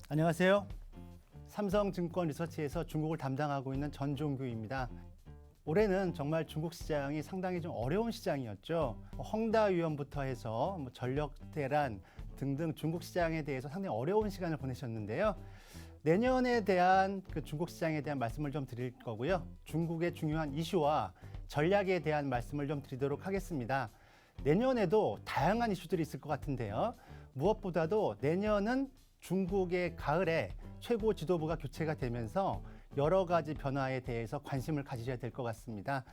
안녕하세요. 삼성증권 리서치에서 중국을 담당하고 있는 전종규입니다. 올해는 정말 중국 시장이 상당히 좀 어려운 시장이었죠. 헝다 위원부터 해서 전력 대란 등등 중국 시장에 대해서 상당히 어려운 시간을 보내셨는데요. 내년에 대한 중국 시장에 대한 말씀을 좀 드릴 거고요. 중국의 중요한 이슈와 전략에 대한 말씀을 좀 드리도록 하겠습니다. 내년에도 다양한 이슈들이 있을 것 같은데요. 무엇보다도 내년은 중국의 가을에 최고 지도부가 교체가 되면서 여러 가지 변화에 대해서 관심을 가지셔야 될 것 같습니다.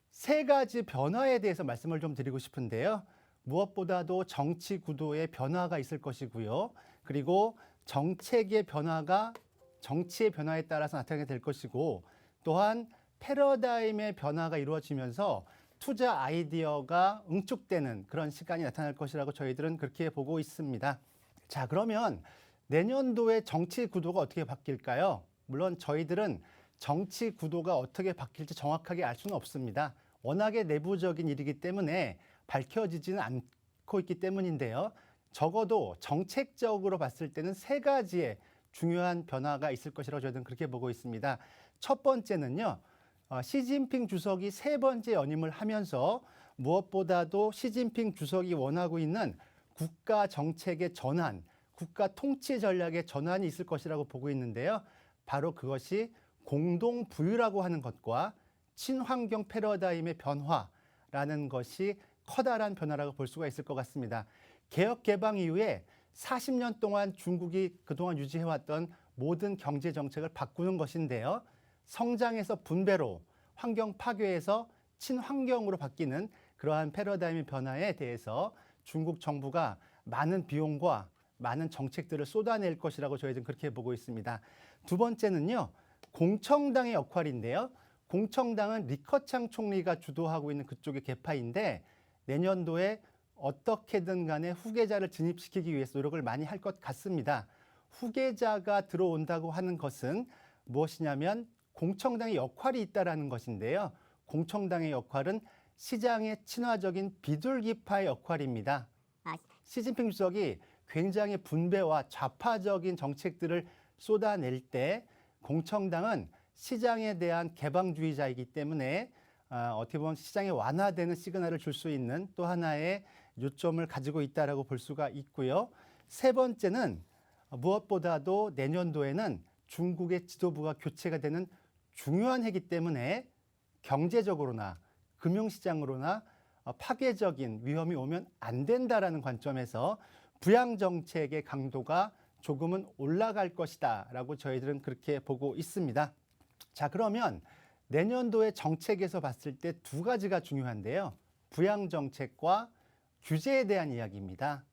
세 가지 변화에 대해서 말씀을 좀 드리고 싶은데요. 무엇보다도 정치 구도의 변화가 있을 것이고요. 그리고 정책의 변화가 정치의 변화에 따라서 나타나게 될 것이고, 또한 패러다임의 변화가 이루어지면서 투자 아이디어가 응축되는 그런 시간이 나타날 것이라고 저희들은 그렇게 보고 있습니다. 자, 그러면 내년도의 정치 구도가 어떻게 바뀔까요? 물론 저희들은 정치 구도가 어떻게 바뀔지 정확하게 알 수는 없습니다. 워낙에 내부적인 일이기 때문에 밝혀지지는 않고 있기 때문인데요. 적어도 정책적으로 봤을 때는 세 가지의 중요한 변화가 있을 것이라고 저희들은 그렇게 보고 있습니다. 첫 번째는요. 시진핑 주석이 세 번째 연임을 하면서 무엇보다도 시진핑 주석이 원하고 있는 국가 정책의 전환, 국가 통치 전략의 전환이 있을 것이라고 보고 있는데요. 바로 그것이 공동 부유라고 하는 것과 친환경 패러다임의 변화라는 것이 커다란 변화라고 볼 수가 있을 것 같습니다. 개혁 개방 이후에 40년 동안 중국이 그동안 유지해왔던 모든 경제 정책을 바꾸는 것인데요. 성장에서 분배로, 환경 파괴에서 친환경으로 바뀌는 그러한 패러다임의 변화에 대해서 중국 정부가 많은 비용과 많은 정책들을 쏟아낼 것이라고 저희들은 그렇게 보고 있습니다. 두 번째는요, 공청당의 역할인데요. 공청당은 리커창 총리가 주도하고 있는 그쪽의 계파인데 내년도에 어떻게든 간에 후계자를 진입시키기 위해서 노력을 많이 할 것 같습니다. 후계자가 들어온다고 하는 것은 무엇이냐면 공청당의 역할이 있다는 것인데요. 공청당의 역할은 시장의 친화적인 비둘기파의 역할입니다. 시진핑 주석이 굉장히 분배와 좌파적인 정책들을 쏟아낼 때 공청당은 시장에 대한 개방주의자이기 때문에 어떻게 보면 시장에 완화되는 시그널을 줄 수 있는 또 하나의 요점을 가지고 있다라고 볼 수가 있고요. 세 번째는 무엇보다도 내년도에는 중국의 지도부가 교체가 되는 중요한 해이기 때문에 경제적으로나 금융시장으로나 파괴적인 위험이 오면 안 된다라는 관점에서 부양 정책의 강도가 조금은 올라갈 것이다라고 저희들은 그렇게 보고 있습니다. 자, 그러면 내년도의 정책에서 봤을 때 두 가지가 중요한데요. 부양 정책과 규제에 대한 이야기입니다.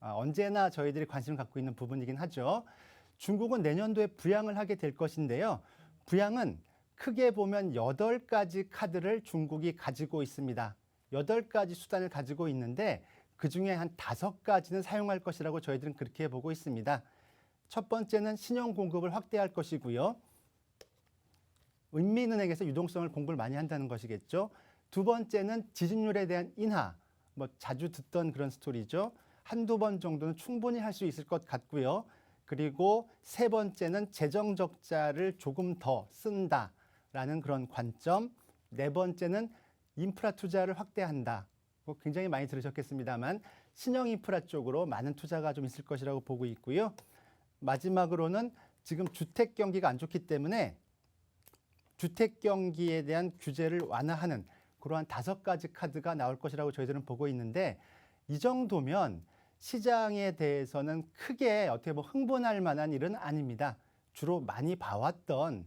언제나 저희들이 관심을 갖고 있는 부분이긴 하죠. 중국은 내년도에 부양을 하게 될 것인데요. 부양은 크게 보면 8가지 카드를 중국이 가지고 있습니다. 8가지 수단을 가지고 있는데 그중에 한 5가지는 사용할 것이라고 저희들은 그렇게 보고 있습니다. 첫 번째는 신용 공급을 확대할 것이고요. 인민은행에서 유동성을 공부를 많이 한다는 것이겠죠. 두 번째는 지준율에 대한 인하, 자주 듣던 그런 스토리죠. 한두 번 정도는 충분히 할 수 있을 것 같고요. 그리고 세 번째는 재정 적자를 조금 더 쓴다라는 그런 관점. 네 번째는 인프라 투자를 확대한다. 굉장히 많이 들으셨겠습니다만 신형 인프라 쪽으로 많은 투자가 좀 있을 것이라고 보고 있고요. 마지막으로는 지금 주택 경기가 안 좋기 때문에 주택 경기에 대한 규제를 완화하는 그러한 5가지 카드가 나올 것이라고 저희들은 보고 있는데 이 정도면 시장에 대해서는 크게 어떻게 보면 흥분할 만한 일은 아닙니다. 주로 많이 봐왔던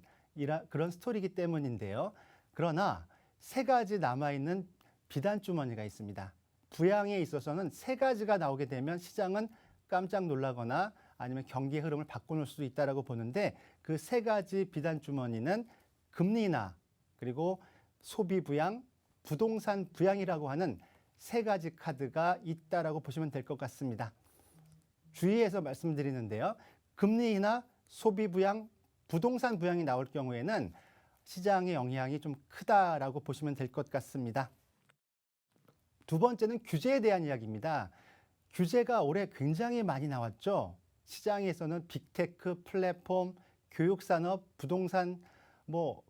그런 스토리이기 때문인데요. 그러나 세 가지 남아있는 비단 주머니가 있습니다. 부양에 있어서는 세 가지가 나오게 되면 시장은 깜짝 놀라거나 아니면 경기의 흐름을 바꿔놓을 수도 있다고 보는데 그 세 가지 비단 주머니는 금리 인하, 그리고 소비 부양, 부동산 부양이라고 하는 세 가지 카드가 있다라고 보시면 될 것 같습니다. 주의해서 말씀드리는데요. 금리 인하, 소비 부양, 부동산 부양이 나올 경우에는 시장의 영향이 좀 크다라고 보시면 될 것 같습니다. 두 번째는 규제에 대한 이야기입니다. 규제가 올해 굉장히 많이 나왔죠. 시장에서는 빅테크, 플랫폼, 교육산업, 부동산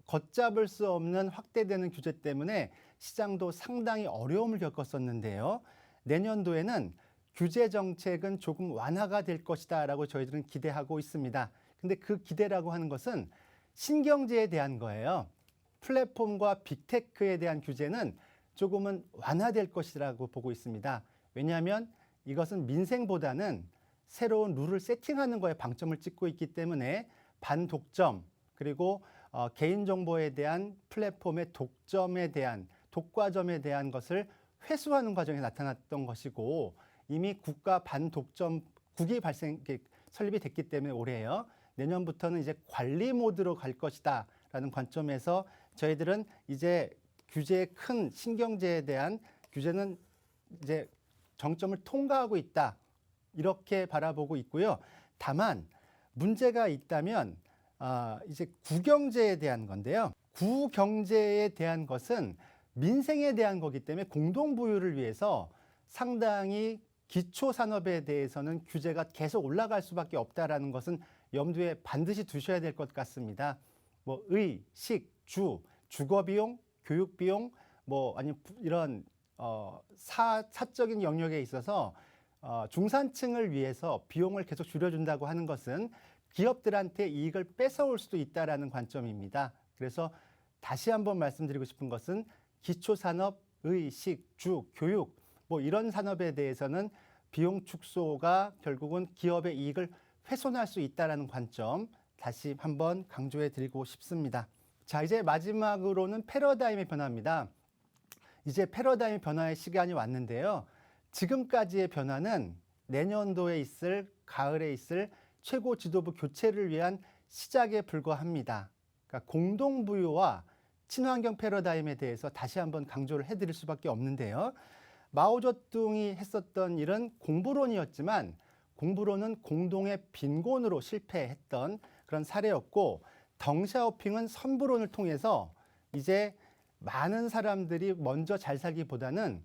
걷잡을 수 없는 확대되는 규제 때문에 시장도 상당히 어려움을 겪었었는데요. 내년도에는 규제 정책은 조금 완화가 될 것이다라고 저희들은 기대하고 있습니다. 근데 그 기대라고 하는 것은 신경제에 대한 거예요. 플랫폼과 빅테크에 대한 규제는 조금은 완화될 것이라고 보고 있습니다. 왜냐하면 이것은 민생보다는 새로운 룰을 세팅하는 거에 방점을 찍고 있기 때문에 반독점 그리고 개인정보에 대한 플랫폼의 독점에 대한 독과점에 대한 것을 회수하는 과정에 나타났던 것이고 이미 국가 반독점국이 설립이 됐기 때문에 올해요. 내년부터는 이제 관리 모드로 갈 것이다라는 관점에서 저희들은 이제 규제의 큰 신경제에 대한 규제는 이제 정점을 통과하고 있다. 이렇게 바라보고 있고요. 다만 문제가 있다면 이제 구경제에 대한 건데요. 구경제에 대한 것은 민생에 대한 거기 때문에 공동부유를 위해서 상당히 기초산업에 대해서는 규제가 계속 올라갈 수밖에 없다라는 것은 염두에 반드시 두셔야 될 것 같습니다. 의, 식, 주거비용, 교육비용, 아니면 이런 사적인 영역에 있어서 중산층을 위해서 비용을 계속 줄여준다고 하는 것은 기업들한테 이익을 뺏어올 수도 있다라는 관점입니다. 그래서 다시 한번 말씀드리고 싶은 것은 기초산업, 의, 식, 교육 이런 산업에 대해서는 비용 축소가 결국은 기업의 이익을 훼손할 수 있다라는 관점 다시 한번 강조해 드리고 싶습니다. 자, 이제 마지막으로는 패러다임의 변화입니다. 이제 패러다임 변화의 시간이 왔는데요. 지금까지의 변화는 내년도에 있을 가을에 있을 최고 지도부 교체를 위한 시작에 불과합니다. 그러니까 공동부유와 친환경 패러다임에 대해서 다시 한번 강조를 해드릴 수밖에 없는데요. 마오쩌둥이 했었던 일은 공부론이었지만 공부론은 공동의 빈곤으로 실패했던 그런 사례였고 덩샤오핑은 선부론을 통해서 이제 많은 사람들이 먼저 잘 살기보다는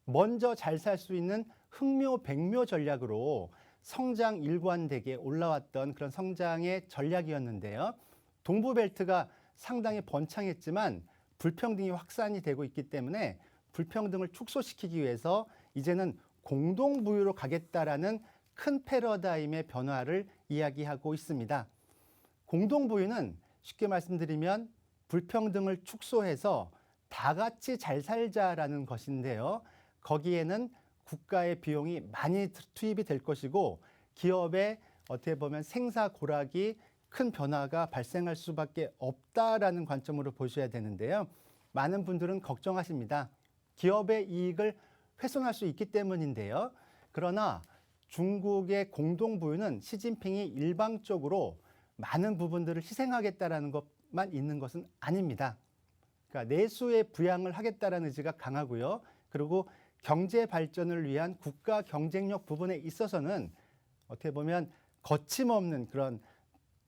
먼저 잘 살 수 있는 흑묘백묘 전략으로 성장 일관되게 올라왔던 그런 성장의 전략이었는데요. 동부벨트가 상당히 번창했지만 불평등이 확산이 되고 있기 때문에 불평등을 축소시키기 위해서 이제는 공동부유로 가겠다라는 큰 패러다임의 변화를 이야기하고 있습니다. 공동부유는 쉽게 말씀드리면 불평등을 축소해서 다 같이 잘 살자라는 것인데요. 거기에는 국가의 비용이 많이 투입이 될 것이고 기업의 어떻게 보면 생사 고락이 큰 변화가 발생할 수밖에 없다라는 관점으로 보셔야 되는데요. 많은 분들은 걱정하십니다. 기업의 이익을 훼손할 수 있기 때문인데요. 그러나 중국의 공동부유는 시진핑이 일방적으로 많은 부분들을 희생하겠다라는 것만 있는 것은 아닙니다. 그러니까 내수의 부양을 하겠다라는 의지가 강하고요. 그리고 경제 발전을 위한 국가 경쟁력 부분에 있어서는 어떻게 보면 거침없는 그런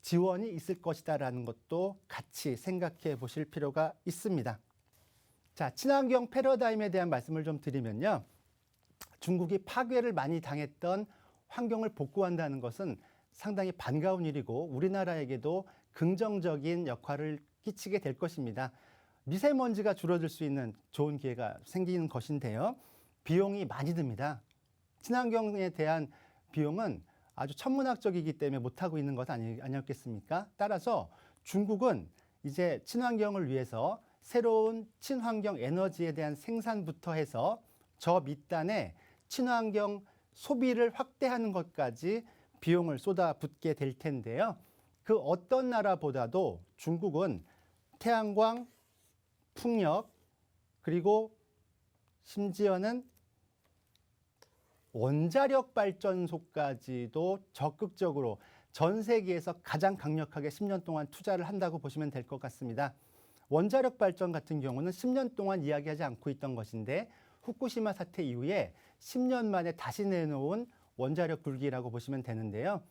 지원이 있을 것이다라는 것도 같이 생각해 보실 필요가 있습니다. 자, 친환경 패러다임에 대한 말씀을 좀 드리면요. 중국이 파괴를 많이 당했던 환경을 복구한다는 것은 상당히 반가운 일이고 우리나라에게도 긍정적인 역할을 끼치게 될 것입니다. 미세먼지가 줄어들 수 있는 좋은 기회가 생기는 것인데요. 비용이 많이 듭니다. 친환경에 대한 비용은 아주 천문학적이기 때문에 못하고 있는 것 아니었겠습니까? 따라서 중국은 이제 친환경을 위해서 새로운 친환경 에너지에 대한 생산부터 해서 저 밑단에 친환경 소비를 확대하는 것까지 비용을 쏟아붓게 될 텐데요. 그 어떤 나라보다도 중국은 태양광, 풍력, 그리고 심지어는 원자력 발전소까지도 적극적으로 전 세계에서 가장 강력하게 10년 동안 투자를 한다고 보시면 될 것 같습니다. 원자력 발전 같은 경우는 10년 동안 이야기하지 않고 있던 것인데 후쿠시마 사태 이후에 10년 만에 다시 내놓은 원자력 굴기라고 보시면 되는데요.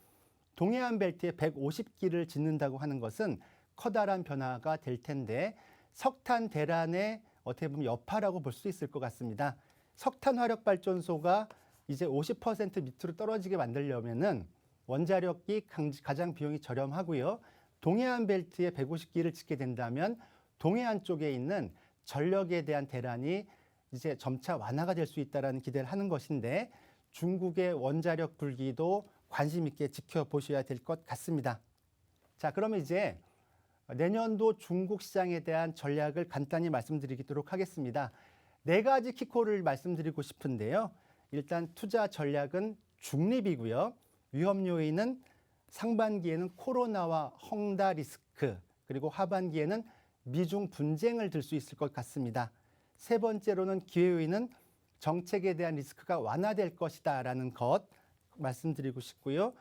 동해안 벨트에 150기를 짓는다고 하는 것은 커다란 변화가 될 텐데 석탄 대란의 어떻게 보면 여파라고 볼 수 있을 것 같습니다. 석탄 화력 발전소가 이제 50% 밑으로 떨어지게 만들려면은 원자력이 가장 비용이 저렴하고요. 동해안 벨트에 150기를 짓게 된다면 동해안 쪽에 있는 전력에 대한 대란이 이제 점차 완화가 될 수 있다는 기대를 하는 것인데 중국의 원자력 굴기도 관심 있게 지켜보셔야 될 것 같습니다. 자, 그러면 이제 내년도 중국 시장에 대한 전략을 간단히 말씀드리도록 하겠습니다. 4가지 키코를 말씀드리고 싶은데요. 일단 투자 전략은 중립이고요. 위험 요인은 상반기에는 코로나와 헝다 리스크, 그리고 하반기에는 미중 분쟁을 들 수 있을 것 같습니다. 3번째로는 기회 요인은 정책에 대한 리스크가 완화될 것이다라는 것 말씀드리고 싶고요.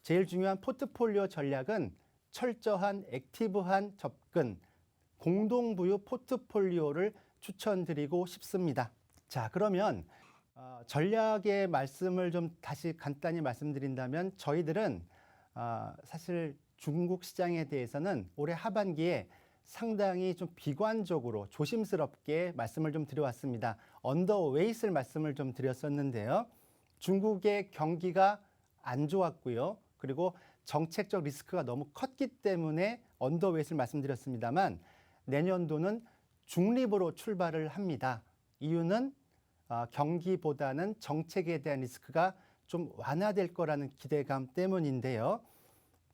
제일 중요한 포트폴리오 전략은 철저한 액티브한 접근, 공동부유 포트폴리오를 추천드리고 싶습니다. 자, 그러면 전략의 말씀을 좀 다시 간단히 말씀드린다면 저희들은 사실 중국 시장에 대해서는 올해 하반기에 상당히 좀 비관적으로 조심스럽게 말씀을 좀 드려왔습니다. 언더웨이트를 말씀을 좀 드렸었는데요. 중국의 경기가 안 좋았고요. 그리고 정책적 리스크가 너무 컸기 때문에 언더웨이트를 말씀드렸습니다만 내년도는 중립으로 출발을 합니다. 이유는 경기보다는 정책에 대한 리스크가 좀 완화될 거라는 기대감 때문인데요.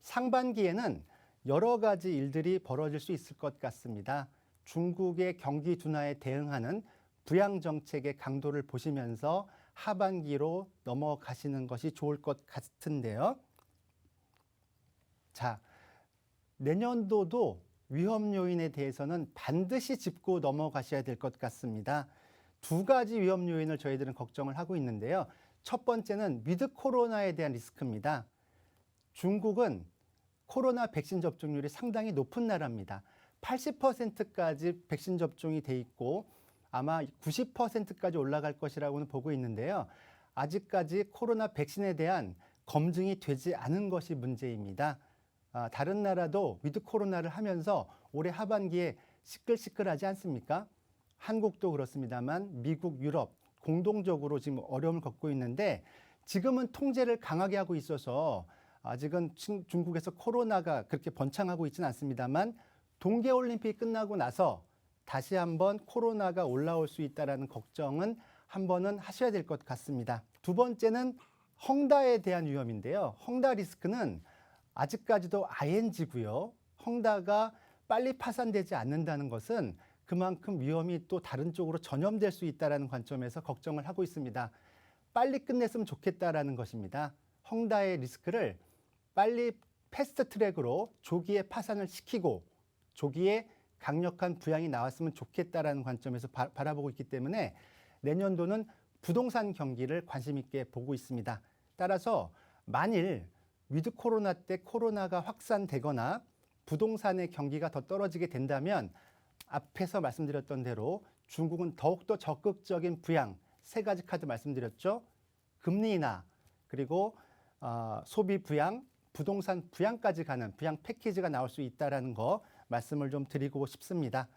상반기에는 여러 가지 일들이 벌어질 수 있을 것 같습니다. 중국의 경기 둔화에 대응하는 부양 정책의 강도를 보시면서 하반기로 넘어가시는 것이 좋을 것 같은데요. 자, 내년도도 위험 요인에 대해서는 반드시 짚고 넘어가셔야 될 것 같습니다. 2가지 위험 요인을 저희들은 걱정을 하고 있는데요. 첫 번째는 위드 코로나에 대한 리스크입니다. 중국은 코로나 백신 접종률이 상당히 높은 나라입니다. 80%까지 백신 접종이 돼 있고 아마 90%까지 올라갈 것이라고는 보고 있는데요. 아직까지 코로나 백신에 대한 검증이 되지 않은 것이 문제입니다. 다른 나라도 위드 코로나를 하면서 올해 하반기에 시끌시끌하지 않습니까? 한국도 그렇습니다만 미국, 유럽 공동적으로 지금 어려움을 겪고 있는데 지금은 통제를 강하게 하고 있어서 아직은 중국에서 코로나가 그렇게 번창하고 있지는 않습니다만 동계올림픽이 끝나고 나서 다시 한번 코로나가 올라올 수 있다는 걱정은 한번은 하셔야 될 것 같습니다. 2번째는 헝다에 대한 위험인데요. 헝다 리스크는 아직까지도 ING고요. 헝다가 빨리 파산되지 않는다는 것은 그만큼 위험이 또 다른 쪽으로 전염될 수 있다는 관점에서 걱정을 하고 있습니다. 빨리 끝냈으면 좋겠다라는 것입니다. 헝다의 리스크를 빨리 패스트 트랙으로 조기에 파산을 시키고 조기에 강력한 부양이 나왔으면 좋겠다라는 관점에서 바라보고 있기 때문에 내년도는 부동산 경기를 관심 있게 보고 있습니다. 따라서 만일 위드 코로나 때 코로나가 확산되거나 부동산의 경기가 더 떨어지게 된다면 앞에서 말씀드렸던 대로 중국은 더욱더 적극적인 부양, 3가지 카드 말씀드렸죠. 금리 인하, 그리고 소비 부양, 부동산 부양까지 가는 부양 패키지가 나올 수 있다는 거 말씀을 좀 드리고 싶습니다.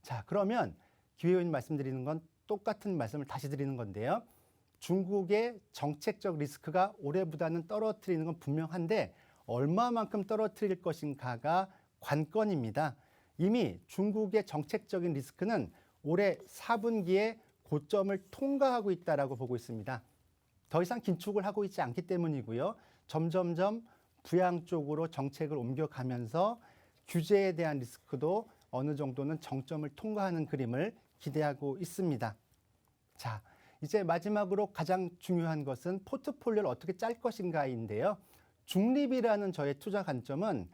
자, 그러면 기회 요인 말씀드리는 건 똑같은 말씀을 다시 드리는 건데요. 중국의 정책적 리스크가 올해보다는 떨어뜨리는 건 분명한데 얼마만큼 떨어뜨릴 것인가가 관건입니다. 이미 중국의 정책적인 리스크는 올해 4분기에 고점을 통과하고 있다라고 보고 있습니다. 더 이상 긴축을 하고 있지 않기 때문이고요. 점점점 부양 쪽으로 정책을 옮겨가면서 규제에 대한 리스크도 어느 정도는 정점을 통과하는 그림을 기대하고 있습니다. 자, 이제 마지막으로 가장 중요한 것은 포트폴리오를 어떻게 짤 것인가인데요. 중립이라는 저의 투자 관점은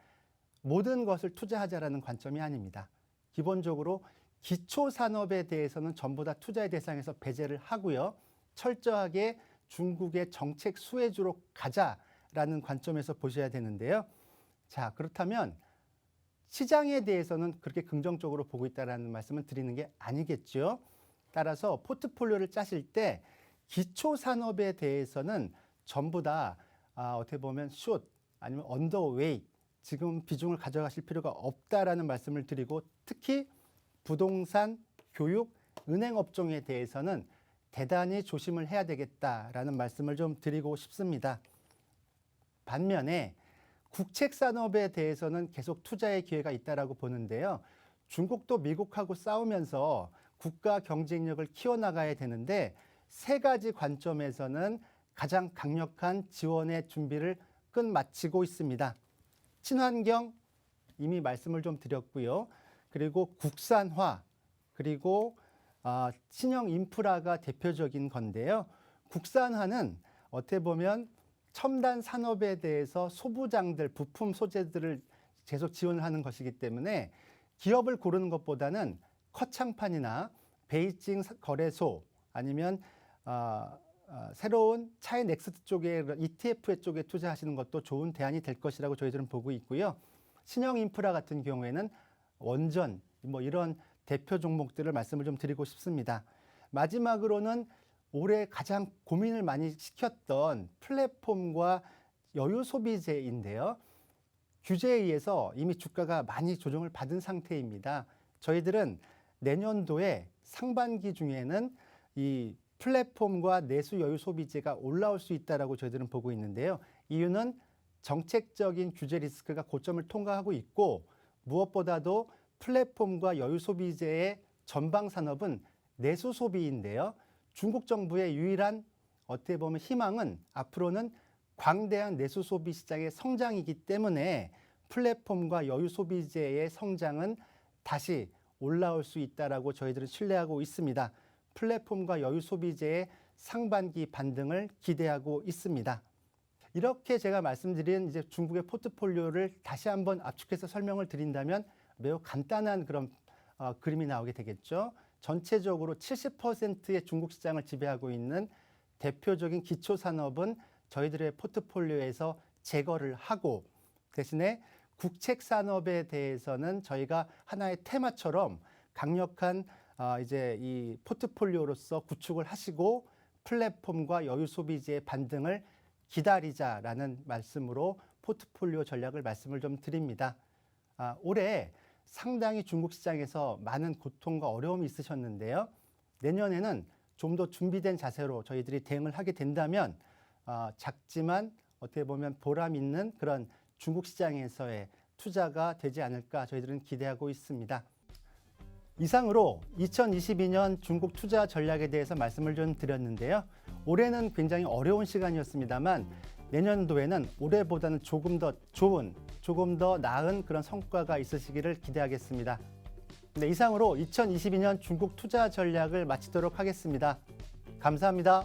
모든 것을 투자하자라는 관점이 아닙니다. 기본적으로 기초 산업에 대해서는 전부 다 투자의 대상에서 배제를 하고요. 철저하게 중국의 정책 수혜주로 가자라는 관점에서 보셔야 되는데요. 자, 그렇다면 시장에 대해서는 그렇게 긍정적으로 보고 있다는 말씀을 드리는 게 아니겠죠. 따라서 포트폴리오를 짜실 때 기초 산업에 대해서는 전부 다 어떻게 보면 숏 아니면 언더웨이 지금 비중을 가져가실 필요가 없다라는 말씀을 드리고 특히 부동산, 교육, 은행 업종에 대해서는 대단히 조심을 해야 되겠다라는 말씀을 좀 드리고 싶습니다. 반면에 국책 산업에 대해서는 계속 투자의 기회가 있다라고 보는데요. 중국도 미국하고 싸우면서 국가 경쟁력을 키워나가야 되는데 세 가지 관점에서는 가장 강력한 지원의 준비를 끝마치고 있습니다. 친환경 이미 말씀을 좀 드렸고요. 그리고 국산화 그리고 신형 인프라가 대표적인 건데요. 국산화는 어떻게 보면 첨단 산업에 대해서 소부장들, 부품 소재들을 계속 지원을 하는 것이기 때문에 기업을 고르는 것보다는 커창판이나 베이징 거래소 아니면 새로운 차이 넥스트 쪽에 ETF 쪽에 투자하시는 것도 좋은 대안이 될 것이라고 저희들은 보고 있고요. 신형 인프라 같은 경우에는 원전 뭐 이런 대표 종목들을 말씀을 좀 드리고 싶습니다. 마지막으로는 올해 가장 고민을 많이 시켰던 플랫폼과 여유 소비재인데요. 규제에 의해서 이미 주가가 많이 조정을 받은 상태입니다. 저희들은 내년도에 상반기 중에는 이 플랫폼과 내수 여유 소비재가 올라올 수 있다라고 저희들은 보고 있는데요. 이유는 정책적인 규제 리스크가 고점을 통과하고 있고 무엇보다도 플랫폼과 여유 소비재의 전방 산업은 내수 소비인데요. 중국 정부의 유일한 어떻게 보면 희망은 앞으로는 광대한 내수 소비 시장의 성장이기 때문에 플랫폼과 여유 소비재의 성장은 다시 올라올 수 있다라고 저희들은 신뢰하고 있습니다. 플랫폼과 여유 소비재의 상반기 반등을 기대하고 있습니다. 이렇게 제가 말씀드린 이제 중국의 포트폴리오를 다시 한번 압축해서 설명을 드린다면 매우 간단한 그런 그림이 나오게 되겠죠. 전체적으로 70%의 중국 시장을 지배하고 있는 대표적인 기초 산업은 저희들의 포트폴리오에서 제거를 하고 대신에 국책 산업에 대해서는 저희가 하나의 테마처럼 강력한 이제 이 포트폴리오로서 구축을 하시고 플랫폼과 여유 소비재의 반등을 기다리자라는 말씀으로 포트폴리오 전략을 말씀을 좀 드립니다. 올해 상당히 중국 시장에서 많은 고통과 어려움이 있으셨는데요. 내년에는 좀 더 준비된 자세로 저희들이 대응을 하게 된다면 작지만 어떻게 보면 보람 있는 그런 중국 시장에서의 투자가 되지 않을까 저희들은 기대하고 있습니다. 이상으로 2022년 중국 투자 전략에 대해서 말씀을 좀 드렸는데요. 올해는 굉장히 어려운 시간이었습니다만 내년도에는 올해보다는 조금 더 좋은, 조금 더 나은 그런 성과가 있으시기를 기대하겠습니다. 네, 이상으로 2022년 중국 투자 전략을 마치도록 하겠습니다. 감사합니다.